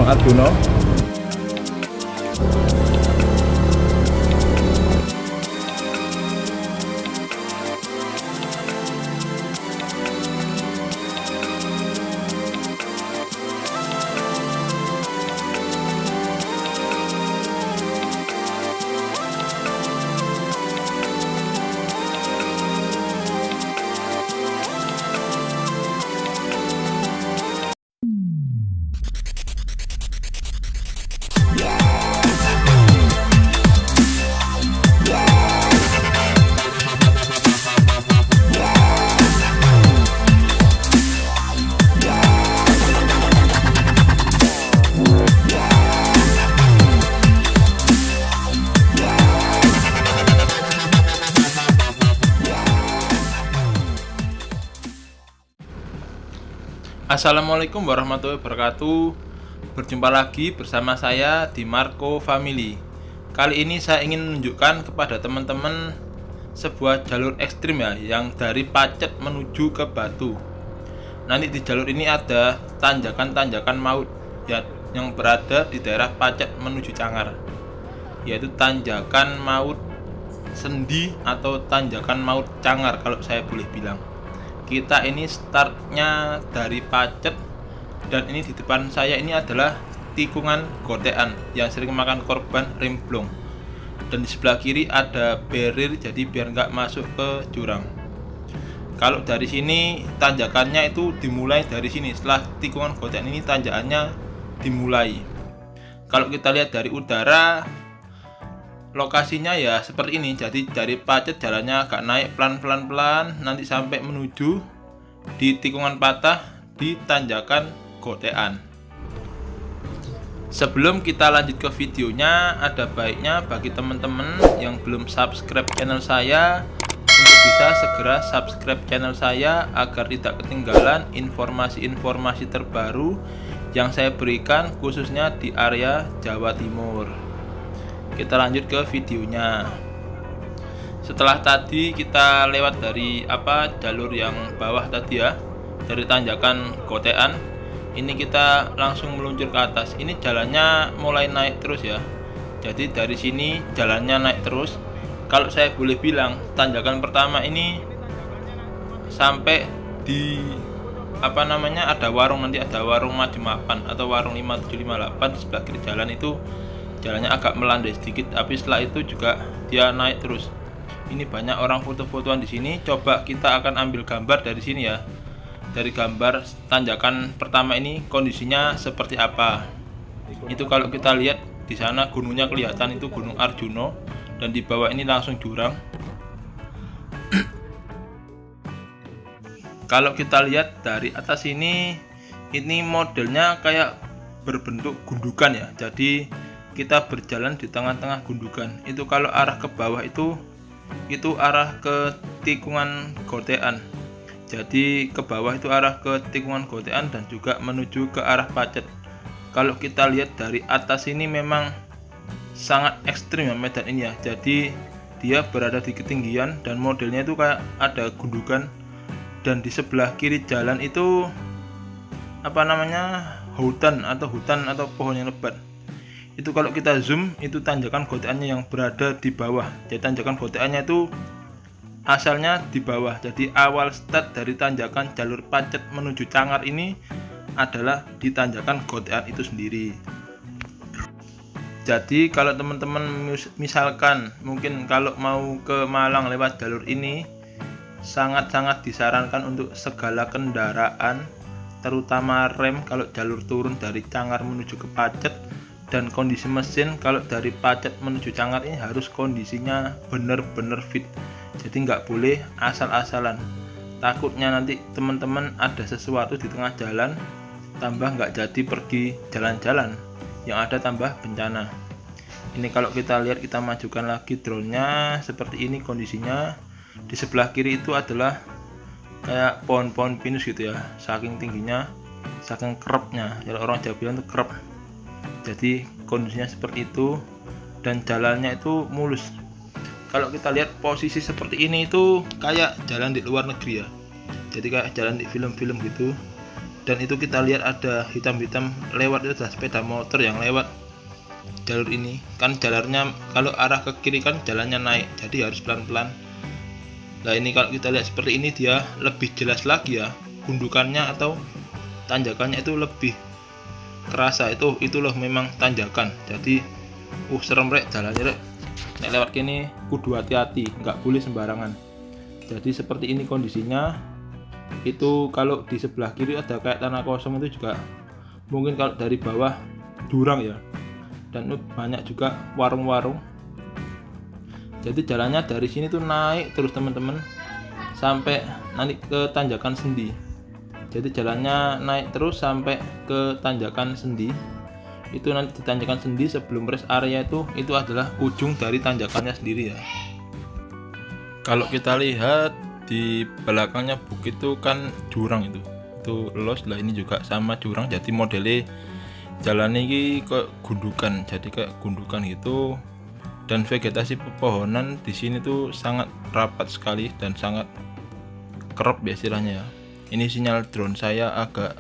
Gunung Arjuna. Assalamualaikum warahmatullahi wabarakatuh. Berjumpa lagi bersama saya di Marco Family. Kali ini saya ingin menunjukkan kepada teman-teman sebuah jalur ekstrim ya, yang dari Pacet menuju ke Batu. Nanti di jalur ini ada tanjakan-tanjakan maut ya, yang berada di daerah Pacet menuju Cangar, yaitu tanjakan maut sendi atau tanjakan maut Cangar kalau saya boleh bilang. Kita ini startnya dari Pacet, dan ini di depan saya ini adalah tikungan Gotean yang sering makan korban remblong, dan di sebelah kiri ada barrier jadi biar nggak masuk ke jurang. Kalau dari sini tanjakannya itu dimulai dari sini, setelah tikungan Gotean ini tanjakannya dimulai. Kalau kita lihat dari udara, lokasinya ya seperti ini. Jadi dari Pacet jalannya agak naik pelan-pelan, nanti sampai menuju di tikungan patah di tanjakan Gotean. Sebelum kita lanjut ke videonya, ada baiknya bagi teman-teman yang belum subscribe channel saya untuk bisa segera subscribe channel saya agar tidak ketinggalan informasi-informasi terbaru yang saya berikan khususnya di area Jawa Timur. Kita lanjut ke videonya. Setelah tadi kita lewat dari jalur yang bawah tadi ya, dari tanjakan Gotean, ini kita langsung meluncur ke atas. Ini jalannya mulai naik terus ya. Jadi dari sini jalannya naik terus. Kalau saya boleh bilang, tanjakan pertama ini sampai di ada warung, nanti ada warung Majumapan atau warung 5758 di sebelah kiri jalan itu. Jalannya agak melandai sedikit, tapi setelah itu juga dia naik terus. Ini banyak orang foto-fotoan di sini. Coba kita akan ambil gambar dari sini ya. Dari gambar tanjakan pertama ini kondisinya seperti apa. Itu kalau kita lihat di sana gunungnya kelihatan, itu Gunung Arjuna, dan di bawah ini langsung jurang. Kalau kita lihat dari atas ini modelnya kayak berbentuk gundukan ya. Jadi kita berjalan di tengah-tengah gundukan. Itu kalau arah ke bawah itu arah ke tikungan Gotean. Jadi ke bawah itu arah ke tikungan Gotean dan juga menuju ke arah Pacet. Kalau kita lihat dari atas ini memang sangat ekstrim ya medan ini ya. Jadi dia berada di ketinggian dan modelnya itu kayak ada gundukan, dan di sebelah kiri jalan itu hutan atau pohon yang lebat. Itu kalau kita zoom, itu tanjakan Goteannya yang berada di bawah. Jadi tanjakan Goteannya itu asalnya di bawah. Jadi awal start dari tanjakan jalur Pacet menuju Cangar ini adalah di tanjakan Gotean itu sendiri. Jadi kalau teman-teman misalkan mungkin kalau mau ke Malang lewat jalur ini, sangat-sangat disarankan untuk segala kendaraan, terutama rem kalau jalur turun dari Cangar menuju ke Pacet. Dan kondisi mesin kalau dari Pacet menuju Cangar ini harus kondisinya benar-benar fit. Jadi nggak boleh asal-asalan. Takutnya nanti teman-teman ada sesuatu di tengah jalan, tambah nggak jadi pergi jalan-jalan, yang ada tambah bencana. Ini kalau kita lihat, kita majukan lagi drone-nya, seperti ini kondisinya. Di sebelah kiri itu adalah kayak pohon-pohon pinus gitu ya, saking tingginya, saking keropnya. Kalau orang Jawa bilang itu kerop. Jadi kondisinya seperti itu, dan jalannya itu mulus. Kalau kita lihat posisi seperti ini itu kayak jalan di luar negeri ya. Jadi kayak jalan di film-film gitu. dan itu kita lihat ada hitam-hitam lewat, itu adalah sepeda motor yang lewat jalur ini. Kan jalannya kalau arah ke kiri kan jalannya naik, jadi harus pelan-pelan. Nah ini kalau kita lihat seperti ini dia lebih jelas lagi ya, gundukannya atau tanjakannya itu lebih kerasa. Itu loh memang tanjakan. Jadi serem rek jalannya rek. Nek lewat kini kudu hati-hati, nggak boleh sembarangan. Jadi seperti ini kondisinya. Itu kalau di sebelah kiri ada kayak tanah kosong, itu juga mungkin kalau dari bawah jurang ya, dan banyak juga warung-warung. Jadi jalannya dari sini tuh naik terus teman-teman sampai nanti ke tanjakan Sendi. Jadi jalannya naik terus sampai ke tanjakan Sendi. Itu nanti di tanjakan Sendi sebelum rest area itu adalah ujung dari tanjakannya sendiri ya. Kalau kita lihat di belakangnya bukit itu kan jurang, itu los lah. Ini juga sama jurang, jadi modelnya jalan ini ke gundukan, jadi kayak gundukan gitu. Dan vegetasi pepohonan di sini tuh sangat rapat sekali dan sangat kerap ya istilahnya ya. Ini sinyal drone saya agak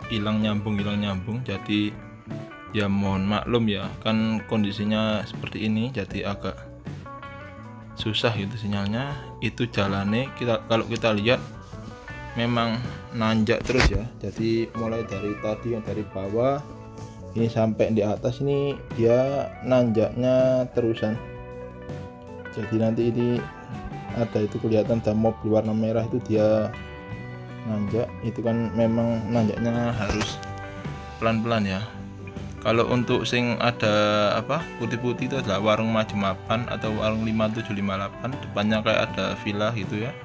hilang nyambung, jadi ya mohon maklum ya, kan kondisinya seperti ini jadi agak susah gitu sinyalnya. Itu jalannya kalau kita lihat memang nanjak terus ya, jadi mulai dari tadi yang dari bawah ini sampai di atas ini dia nanjaknya terusan. Jadi nanti ini ada itu kelihatan ada mobil warna merah, itu dia nanjak. Itu kan memang nanjaknya harus pelan-pelan ya. Kalau untuk sing ada putih-putih itu adalah warung Majumapan atau warung 5758, depannya kayak ada villa gitu ya.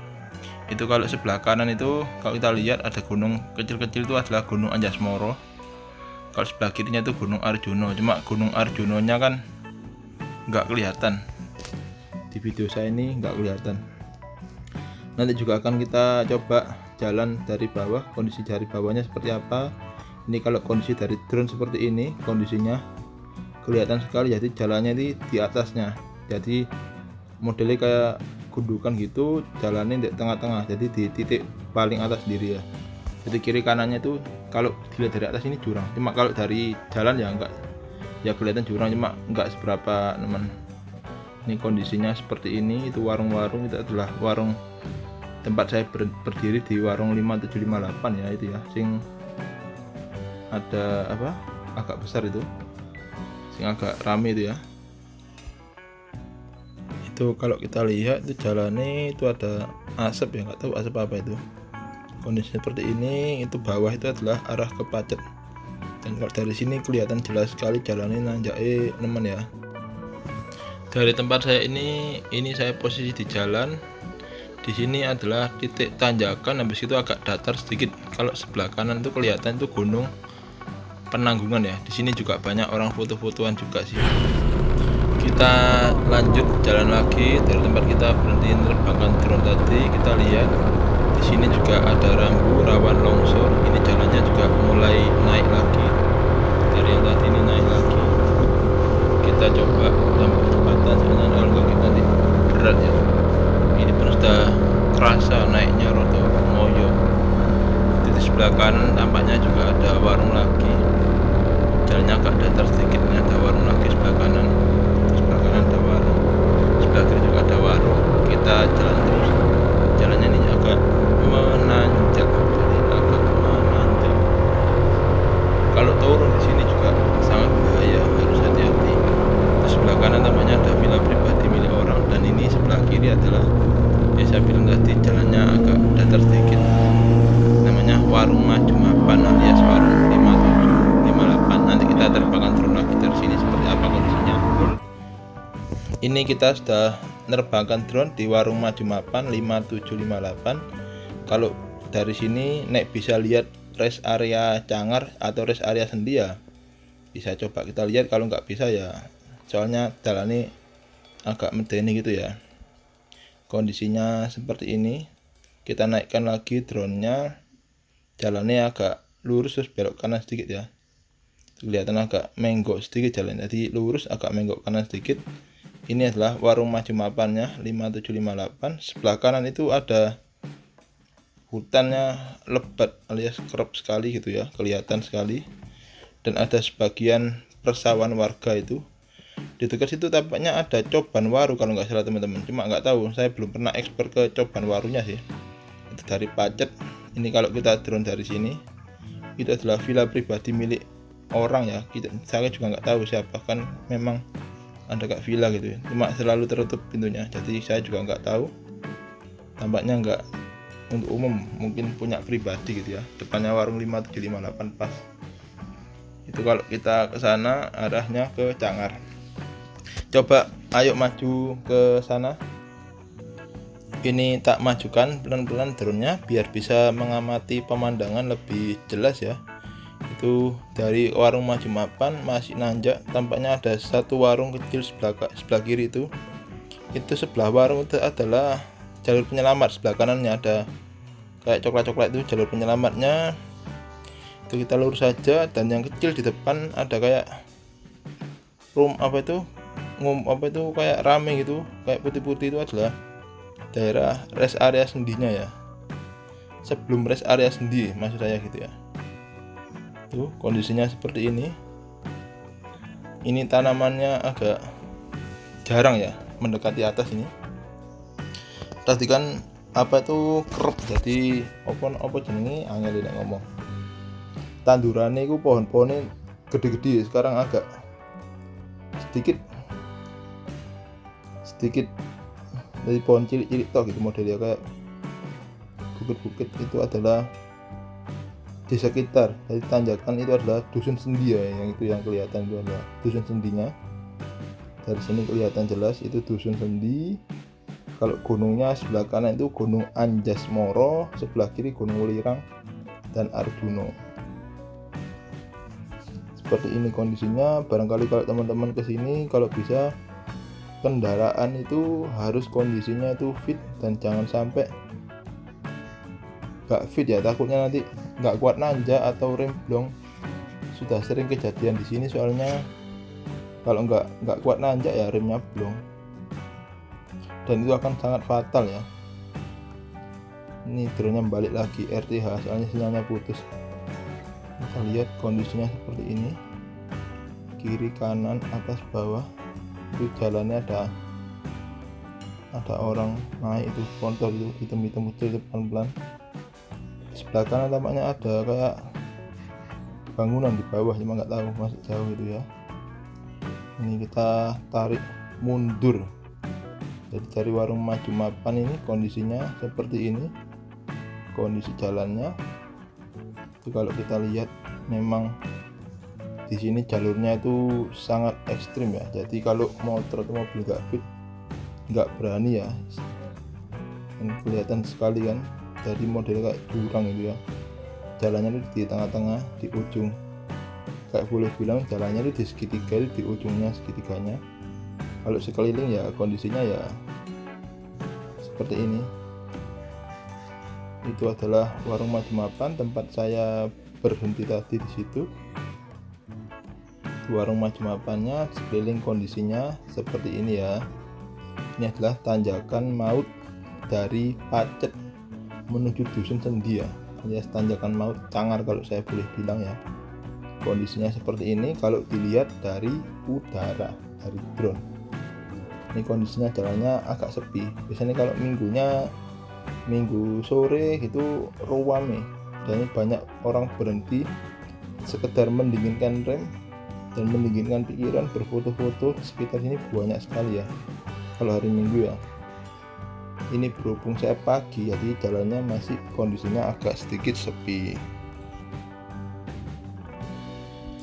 Itu kalau sebelah kanan itu kalau kita lihat ada gunung kecil-kecil, itu adalah Gunung Anjasmoro. Kalau sebelah kirinya itu Gunung Arjuno, cuma Gunung Arjunonya kan nggak kelihatan di video saya ini, nggak kelihatan. Nanti juga akan kita coba jalan dari bawah, kondisi dari bawahnya seperti apa. Ini kalau kondisi dari drone seperti ini kondisinya kelihatan sekali, jadi jalannya di atasnya, jadi modelnya kayak gundukan gitu, jalannya di tengah-tengah, jadi di titik paling atas sendiri ya. Jadi kiri kanannya itu kalau dilihat dari atas ini jurang, cuma kalau dari jalan ya enggak, ya kelihatan jurang cuma enggak seberapa teman. Ini kondisinya seperti ini. Itu warung-warung, itu adalah warung tempat saya berdiri di warung 5758 ya, itu ya sing ada agak besar itu, sing agak rame itu ya. Itu kalau kita lihat itu jalannya itu ada asap ya, nggak tahu asap apa itu. Kondisi seperti ini. Itu bawah itu adalah arah ke Pacet, dan kalau dari sini kelihatan jelas sekali jalannya nanjak teman ya. Dari tempat saya ini saya posisi di jalan. Di sini adalah titik tanjakan, habis itu agak datar sedikit. Kalau sebelah kanan itu kelihatan itu Gunung Penanggungan ya. Di sini juga banyak orang foto-fotoan juga sih. Kita lanjut jalan lagi dari tempat kita berhenti menerbangkan drone tadi. Kita lihat di sini juga ada rambu rawan longsor. Ini jalannya juga mulai naik lagi. Dari yang tadi ini naik lagi. Kita coba tambah kecepatan dengan kalau nggak kita nanti berat ya. Ini pun sudah kerasa naiknya roto moyo. Di sebelah kanan tampaknya juga ada warung lagi. Jalannya agak datar sedikit. Ini ada warung lagi sebelah kanan. Sebelah kanan ada warung. Sebelah kiri juga ada warung. Kita jalan terus. Jalannya ini agak menanjak, jadi agak menanjak. Kalau turun di sini juga sangat bahaya, harus hati-hati. Di sebelah kanan namanya ada villa pribadi milik orang, dan ini sebelah kiri adalah ya saya bilang tadi jalannya agak datar sedikit. Namanya warung Majumapan alias warung 5758. Nanti kita terbangkan drone lagi dari sini seperti apa kondisinya. Ini kita sudah nerbangkan drone di warung Majumapan 5758. Kalau dari sini nek bisa lihat rest area Cangar atau rest area Sendi ya bisa coba kita lihat. Kalau nggak bisa ya soalnya jalannya agak medeni gitu ya. Kondisinya seperti ini. Kita naikkan lagi drone-nya, jalannya agak lurus terus belok kanan sedikit ya. Kelihatan agak menggok sedikit jalan, jadi lurus agak menggok kanan sedikit. Ini adalah warung Majumapannya 5758. Sebelah kanan itu ada hutannya lebat alias kerap sekali gitu ya, kelihatan sekali. Dan ada sebagian persawahan warga itu. Di dekat situ tampaknya ada Coban Waru kalau nggak salah teman-teman. Cuma nggak tahu, saya belum pernah ekspor ke Coban Warunya sih. Itu dari Pacet. Ini kalau kita drone dari sini, itu adalah villa pribadi milik orang ya. Saya juga nggak tahu siapa, kan memang ada kayak villa gitu ya. Cuma selalu tertutup pintunya. Jadi saya juga nggak tahu. Tampaknya nggak untuk umum, mungkin punya pribadi gitu ya. Depannya warung 5758 pas. Itu kalau kita ke sana arahnya ke Cangar. Coba ayo maju ke sana. Ini tak majukan pelan-pelan drone-nya biar bisa mengamati pemandangan lebih jelas ya. Itu dari warung Maju Mapan masih nanjak, tampaknya ada satu warung kecil sebelah kiri itu. Itu sebelah warung itu adalah jalur penyelamat, sebelah kanannya ada kayak coklat-coklat itu jalur penyelamatnya. Itu kita lurus saja, dan yang kecil di depan ada kayak kayak rame gitu, kayak putih-putih, itu adalah daerah rest area sendinya ya. Sebelum rest area sendi maksud saya gitu ya. Tuh kondisinya seperti ini. Ini tanamannya agak jarang ya mendekati atas ini. Tadi kan kerep, jadi apa jenenge angel nek ngomong. Tandurane iku pohon-pohone gede-gede, sekarang agak sedikit dari pohon cilik-cilik toh gitu modelnya, kayak bukit-bukit. Itu adalah di sekitar dari tanjakan itu adalah dusun sendi ya, yang itu yang kelihatan itu adalah dusun sendinya. Dari sini kelihatan jelas itu dusun sendi. Kalau gunungnya sebelah kanan itu Gunung Anjasmoro, sebelah kiri Gunung Welirang dan Arjuna. Seperti ini kondisinya. Barangkali kalau teman-teman kesini, kalau bisa kendaraan itu harus kondisinya itu fit, dan jangan sampai gak fit ya, takutnya nanti gak kuat nanjak atau rem blong. Sudah sering kejadian di sini soalnya, kalau nggak kuat nanjak ya remnya blong, dan itu akan sangat fatal ya. Ini drone-nya balik lagi RTH soalnya sinyalnya putus. Kita lihat kondisinya seperti ini, kiri kanan atas bawah. Itu jalannya ada orang naik itu, motor itu hitam-hitam itu pelan-pelan. Sebelah kanan tampaknya ada kayak bangunan di bawah, cuma nggak tahu, masih jauh itu ya. Ini kita tarik mundur. Jadi dari warung Maju Mapan ini kondisinya seperti ini, kondisi jalannya. Itu kalau kita lihat memang di sini jalurnya itu sangat ekstrim ya. Jadi kalau motor atau mobil nggak berani ya. Dan kelihatan sekali kan, jadi model kayak jurang itu ya. Jalannya itu di tengah-tengah, di ujung. Kayak boleh bilang jalannya itu di segitiga, di ujungnya segitiganya. Kalau sekeliling ya kondisinya ya seperti ini. Itu adalah warung Maju Mapan, tempat saya berhenti tadi di situ. Warung Maju Mapannya sekeliling kondisinya seperti ini ya. Ini adalah tanjakan maut dari Pacet menuju dusun sendi ya, alias tanjakan maut Cangar kalau saya boleh bilang ya. Kondisinya seperti ini kalau dilihat dari udara, dari drone. Ini kondisinya jalannya agak sepi. Biasanya kalau minggu sore gitu ruame, dan banyak orang berhenti sekedar mendinginkan rem dan mendinginkan pikiran, berfoto-foto di sekitar sini banyak sekali ya kalau hari Minggu ya. Ini berhubung saya pagi, jadi jalannya masih kondisinya agak sedikit sepi.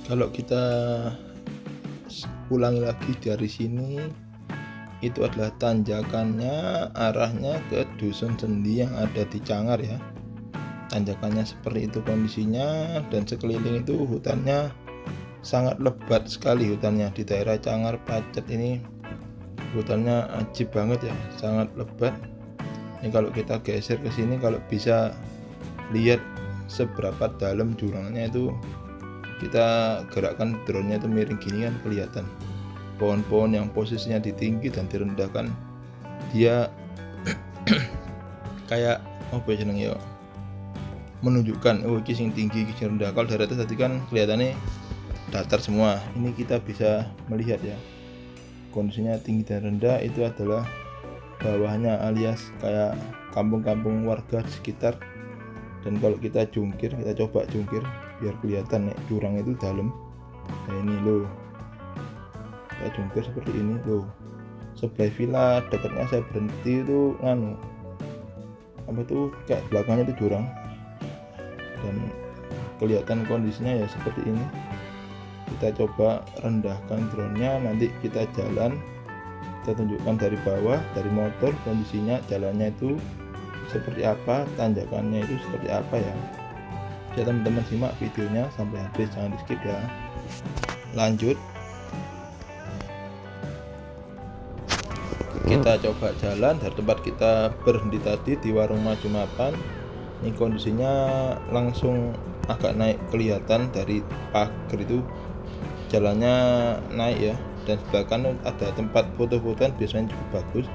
Kalau kita ulangi lagi dari sini, itu adalah tanjakannya arahnya ke dusun sendi yang ada di Cangar ya. Tanjakannya seperti itu kondisinya, dan sekeliling itu hutannya sangat lebat sekali. Hutannya di daerah Cangar Pacet ini hutannya ajib banget ya, sangat lebat. Ini kalau kita geser ke sini, kalau bisa lihat seberapa dalam jurangnya itu, kita gerakkan drone-nya itu miring gini kan kelihatan pohon-pohon yang posisinya di tinggi dan direndahkan. Dia kayak apa jeneng ya, menunjukkan oh ini sing tinggi, ini sing rendah. Kalau dari atas tadi kan kelihatannya datar semua. Ini kita bisa melihat ya, kondisinya tinggi dan rendah itu adalah bawahnya, alias kayak kampung-kampung warga di sekitar. Dan kalau kita jungkir, kita coba jungkir biar kelihatan nih jurang itu dalam. Nah ini loh, kita jungkir seperti ini loh. Sebelah villa dekatnya saya berhenti itu apa tuh, kayak belakangnya itu jurang. Dan kelihatan kondisinya ya seperti ini. Kita coba rendahkan drone-nya, nanti kita jalan, kita tunjukkan dari bawah, dari motor kondisinya jalannya itu seperti apa, tanjakannya itu seperti apa ya. Jadi teman-teman simak videonya sampai habis, jangan di skip ya. Lanjut, kita coba jalan dari tempat kita berhenti tadi di warung Maju Mapan. Ini kondisinya langsung agak naik, kelihatan dari pagar itu jalannya naik ya. Dan sebelah kanan ada tempat foto-fotoan biasanya cukup bagus.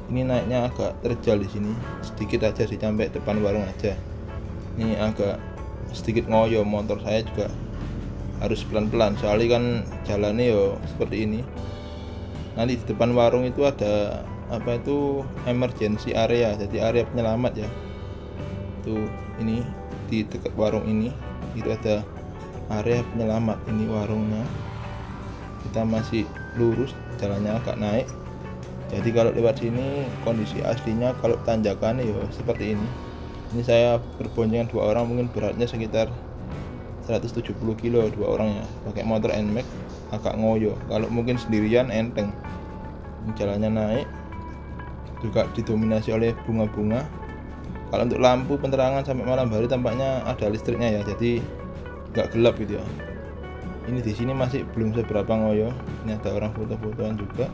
Ini naiknya agak terjal di sini, sedikit aja sih, sampai depan warung aja. Ini agak sedikit ngoyo, motor saya juga harus pelan-pelan soalnya kan jalannya yo seperti ini. Nanti di depan warung itu ada apa itu, emergency area, jadi area penyelamat ya. Itu ini di dekat warung ini itu ada area penyelamat. Ini warungnya, kita masih lurus, jalannya agak naik. Jadi kalau lewat sini kondisi aslinya kalau tanjakannya ya seperti ini. Ini saya berboncengan 2 orang, mungkin beratnya sekitar 170 kilo 2 orangnya, pakai motor NMAX, agak ngoyo. Kalau mungkin sendirian enteng. Jalannya naik, juga didominasi oleh bunga-bunga. Kalau untuk lampu penerangan sampai malam hari tampaknya ada listriknya ya, jadi nggak gelap gitu ya. Ini di sini masih belum seberapa ngoyo. Ini ada orang foto-fotoan juga,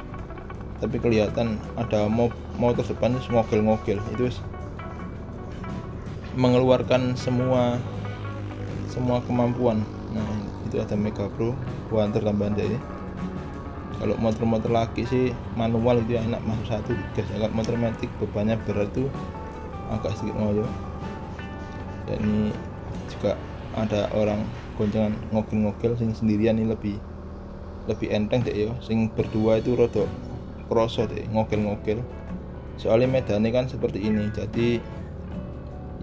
tapi kelihatan ada motor depan itu ngogel-ngogel, itu mengeluarkan semua kemampuan. Nah itu ada Mega Pro Wanter tambahan dari. Kalau motor-motor laki sih manual itu enak, masuk satu gas. Kalau motor matic bebannya berat tuh agak sedikit ngoyo. Dan ini juga ada orang goncangan ngogel-ngogel, sing sendirian ini lebih enteng deh yo. Sing berdua itu rodok kroso deh ngogel-ngogel. Soalnya medannya kan seperti ini, jadi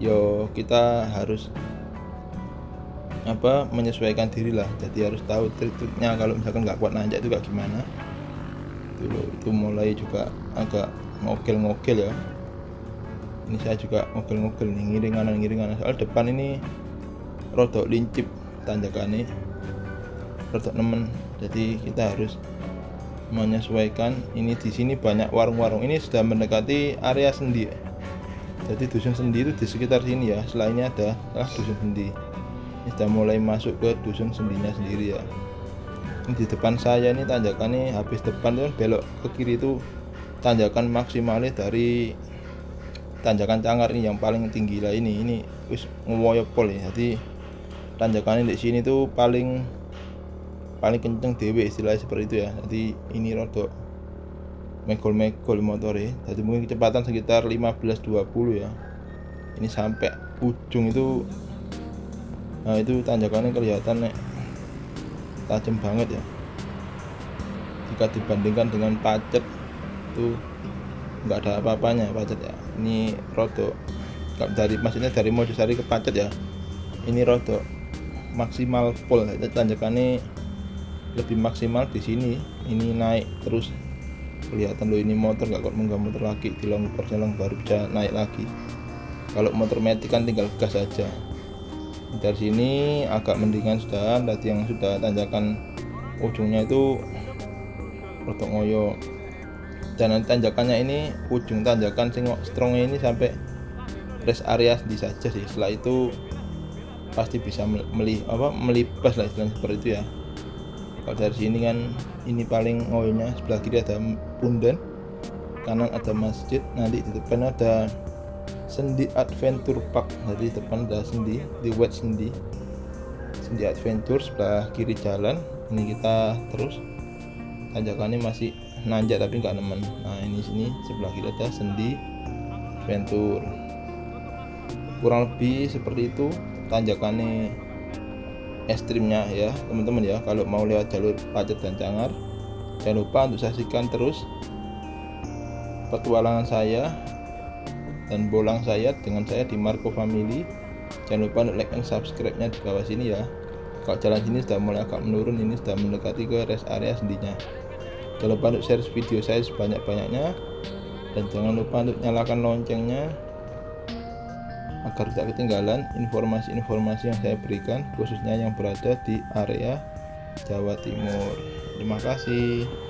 yo kita harus menyesuaikan diri lah. Jadi harus tahu triknya, kalau misalkan nggak kuat nanjak itu kayak gimana. Itu mulai juga agak ngogel-ngogel ya. Ini saya juga ngogel-ngogel nih, ngiring-ngiring. Soal depan ini rodok lincip tanjakannya, rodok nemen. Jadi kita harus menyesuaikan. Ini di sini banyak warung-warung. Ini sudah mendekati area sendi. Jadi dusun sendi itu di sekitar sini ya. Selainnya ada dusun sendi. Ini sudah mulai masuk ke dusun sendinya sendiri ya. Ini di depan saya ini tanjakannya, habis depan itu belok ke kiri itu tanjakan maksimalnya dari tanjakan Cangar ini yang paling tinggi lah. Ini wis ngoyopol ya. Jadi tanjakannya di sini tuh paling kenceng dewe, istilahnya seperti itu ya. Jadi ini rodok megol motornya. Jadi mungkin kecepatan sekitar 15-20 ya. Ini sampai ujung itu. Nah itu tanjakannya kelihatan tajam banget ya. Jika dibandingkan dengan Pacet itu nggak ada apa-apanya Pacet ya. Ini rodok maksudnya dari Mojosari ke Pacet ya. Ini rodok maksimal full. Tanjakannya lebih maksimal di sini. Ini naik terus, kelihatan loh. Ini motor nggak kuat munggah, motor lagi di long baru bisa naik lagi. Kalau motor matic kan tinggal gas aja. Dari sini agak mendingan sudah. Tadi yang sudah tanjakan ujungnya itu rodok ngoyo. Dan nanti tanjakannya ini, ujung tanjakan sing strongnya ini sampai rest area di saja sih. Setelah itu pasti bisa melibas lah, istilahnya seperti itu ya. Kalau dari sini kan ini paling ngoyonya. Sebelah kiri ada Punden, kanan ada masjid, nanti di depan ada Sendi Adventure Park. Jadi depan ada sendi, di wet sendi Adventure. Sebelah kiri jalan. Ini kita terus, tanjakannya masih nanjak tapi nggak nemen. Nah ini sini sebelah kiri ada Sendi Adventure. kurang lebih seperti itu tanjakannya ekstrimnya ya teman-teman ya. Kalau mau lewat jalur Pacet dan Cangar, jangan lupa untuk saksikan terus petualangan saya dan bolang saya dengan saya di Marco Family. Jangan lupa untuk like dan subscribe nya di bawah sini ya. Kalau jalan sini sudah mulai agak menurun, ini sudah mendekati ke rest area sendinya. Jangan lupa untuk share video saya sebanyak-banyaknya, dan jangan lupa untuk nyalakan loncengnya agar tidak ketinggalan informasi-informasi yang saya berikan, khususnya yang berada di area Jawa Timur. Terima kasih.